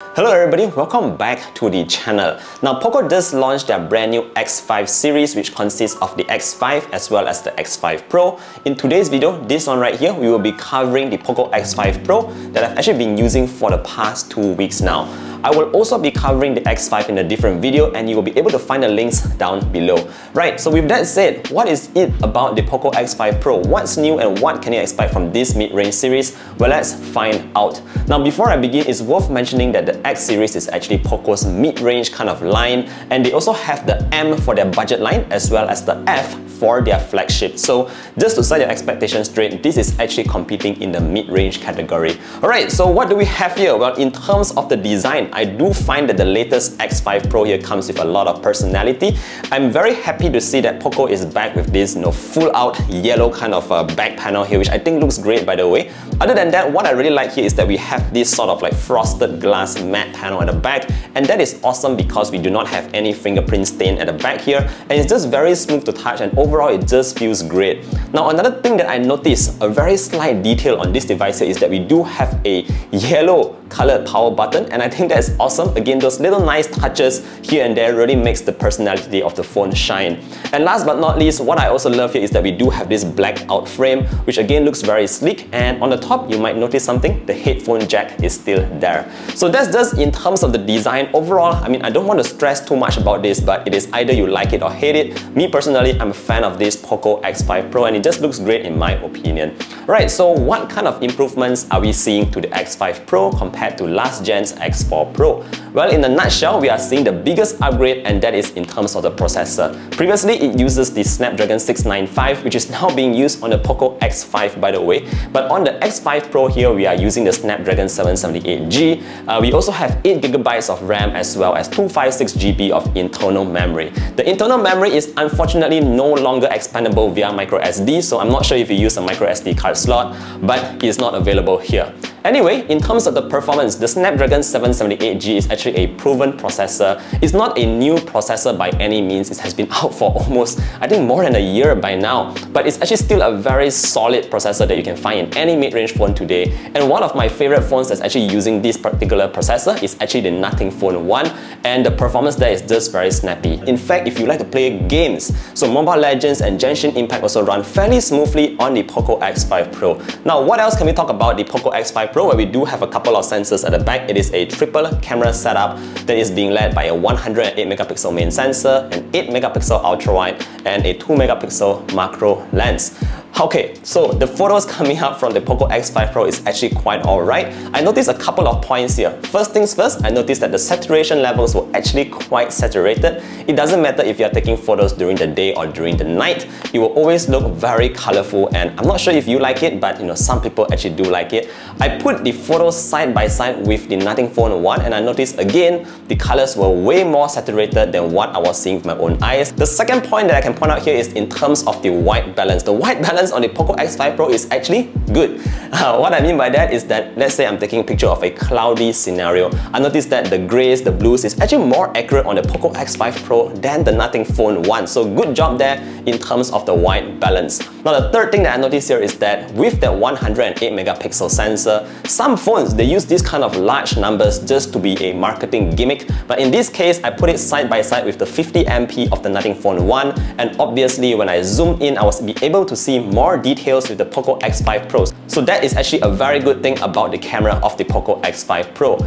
Hello everybody, welcome back to the channel. Now POCO just launched their brand new X5 series, which consists of the X5 as well as the X5 Pro. In today's video, this one right here, we will be covering the POCO X5 Pro that I've actually been using for the past 2 weeks now. I will also be covering the X5 in a different video and you will be able to find the links down below. Right, so with that said, what is it about the POCO X5 Pro? What's new and what can you expect from this mid-range series? Well, let's find out. Now before I begin, it's worth mentioning that the X series is actually POCO's mid-range kind of line, and they also have the M for their budget line as well as the F for their flagship. So just to set your expectations straight, this is actually competing in the mid-range category. Alright, so what do we have here? Well, in terms of the design, I do find that the latest X5 Pro here comes with a lot of personality. I'm very happy to see that POCO is back with this full out yellow kind of back panel here, which I think looks great by the way. Other than that, what I really like here is that we have this sort of like frosted glass matte panel at the back, and that is awesome because we do not have any fingerprint stain at the back here, and it's just very smooth to touch, and overall it just feels great. Now another thing that I noticed, a very slight detail on this device here, is that we do have a yellow colored power button, and I think that's awesome. Again, those little nice touches here and there really makes the personality of the phone shine. And last but not least, what I also love here is that we do have this black out frame, which again looks very sleek, and on the top you might notice something, the headphone jack is still there. So that's just in terms of the design. Overall, I mean, I don't want to stress too much about this, but it is either you like it or hate it. Me personally, I'm a fan of this POCO X5 Pro and it just looks great in my opinion. Alright, so what kind of improvements are we seeing to the X5 Pro compared to last gen's X4 Pro? Well, in a nutshell, we are seeing the biggest upgrade, and that is in terms of the processor. Previously, it uses the Snapdragon 695, which is now being used on the POCO X5 by the way. But on the X5 Pro here, we are using the Snapdragon 778G. We also have 8GB of RAM as well as 256GB of internal memory. The internal memory is unfortunately no longer expandable via microSD, so I'm not sure if you use a microSD card slot, but it's not available here. Anyway, in terms of the performance, the Snapdragon 778G is actually a proven processor. It's not a new processor by any means. It has been out for almost, I think, more than a year by now. But it's actually still a very solid processor that you can find in any mid-range phone today. And one of my favorite phones that's actually using this particular processor is actually the Nothing Phone 1. And the performance there is just very snappy. In fact, if you like to play games, so Mobile Legends and Genshin Impact also run fairly smoothly on the POCO X5 Pro. Now, what else can we talk about the POCO X5 Pro? Where we do have a couple of sensors at the back. It is a triple camera setup that is being led by a 108MP main sensor, an 8MP ultra wide, and a 2MP macro lens. Okay, so the photos coming up from the POCO X5 Pro is actually quite alright. I noticed a couple of points here. First things first, I noticed that the saturation levels were actually quite saturated. It doesn't matter if you're taking photos during the day or during the night, it will always look very colorful, and I'm not sure if you like it, but some people actually do like it. I put the photos side by side with the Nothing Phone 1 and I noticed again the colors were way more saturated than what I was seeing with my own eyes. The second point that I can point out here is in terms of the white balance. The white balance on the POCO X5 Pro is actually good. What I mean by that is that, let's say I'm taking a picture of a cloudy scenario. I noticed that the grays, the blues is actually more accurate on the POCO X5 Pro than the Nothing Phone 1. So good job there in terms of the white balance. Now the third thing that I noticed here is that with that 108MP sensor, some phones, they use these kind of large numbers just to be a marketing gimmick. But in this case, I put it side by side with the 50MP of the Nothing Phone 1, and obviously when I zoomed in, I was able to see more details with the POCO X5 Pro. So that is actually a very good thing about the camera of the POCO X5 Pro.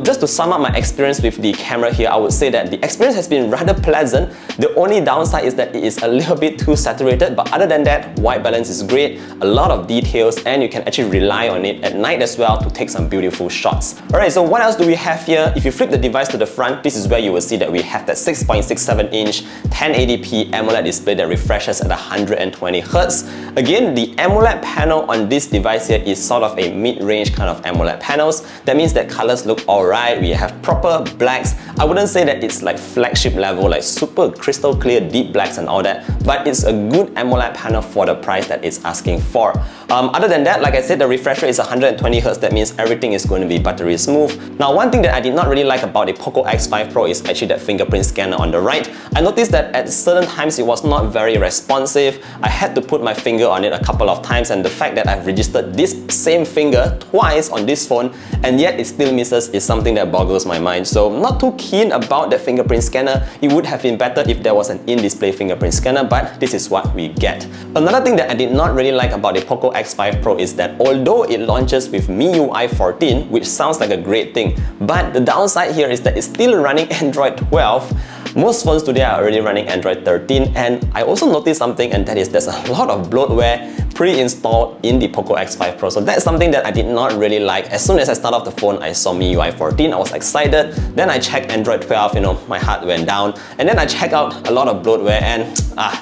Just to sum up my experience with the camera here, I would say that the experience has been rather pleasant. The only downside is that it is a little bit too saturated, but other than that, white balance is great, a lot of details, and you can actually rely on it at night as well to take some beautiful shots. Alright, so what else do we have here? If you flip the device to the front, this is where you will see that we have that 6.67-inch 1080p AMOLED display that refreshes at 120Hz. Again, the AMOLED panel on this device here is sort of a mid-range kind of AMOLED panels. That means that colors look alright. We have proper blacks. I wouldn't say that it's like flagship level, like super crystal clear deep blacks and all that, but it's a good AMOLED panel for the price that it's asking for. Other than that, like I said, the refresh rate is 120Hz. That means everything is going to be buttery smooth. Now, one thing that I did not really like about the POCO X5 Pro is actually that fingerprint scanner on the right. I noticed that at certain times it was not very responsive. I had to put my finger on it a couple of times, and the fact that I've registered this same finger twice on this phone and yet it still misses is something that boggles my mind. So not too keen about that fingerprint scanner. It would have been better if there was an in-display fingerprint scanner, but this is what we get. Another thing that I did not really like about the POCO X5 Pro is that although it launches with MIUI 14, which sounds like a great thing, but the downside here is that it's still running Android 12. Most phones today are already running Android 13, and I also noticed something, and that is there's a lot of bloatware pre-installed in the POCO X5 Pro. So that's something that I did not really like. As soon as I started off the phone, I saw MIUI 14, I was excited. Then I checked Android 12, my heart went down. And then I checked out a lot of bloatware, and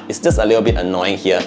it's just a little bit annoying here.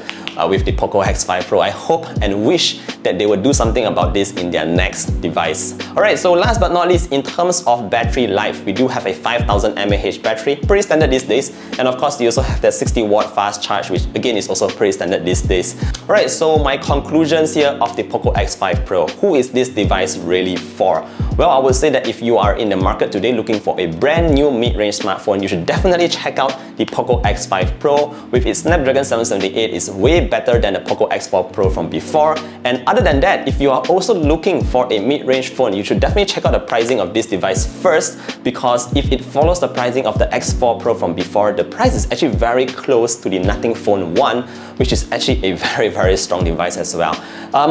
With the POCO X5 Pro. I hope and wish that they would do something about this in their next device. Alright, so last but not least, in terms of battery life, we do have a 5000 mAh battery, pretty standard these days. And of course, you also have that 60-watt fast charge, which again is also pretty standard these days. Alright, so my conclusions here of the POCO X5 Pro. Who is this device really for? Well, I would say that if you are in the market today looking for a brand new mid-range smartphone, you should definitely check out the POCO X5 Pro. With its Snapdragon 778, it's way better than the POCO X4 Pro from before. And other than that, if you are also looking for a mid-range phone, you should definitely check out the pricing of this device first, because if it follows the pricing of the X4 Pro from before, the price is actually very close to the Nothing Phone 1, which is actually a very strong device as well.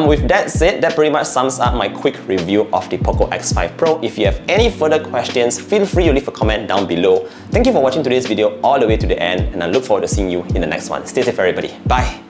With that said, that pretty much sums up my quick review of the POCO X5 Pro. If you have any further questions, feel free to leave a comment down below. Thank you for watching today's video all the way to the end, and I look forward to seeing you in the next one. Stay safe everybody. Bye!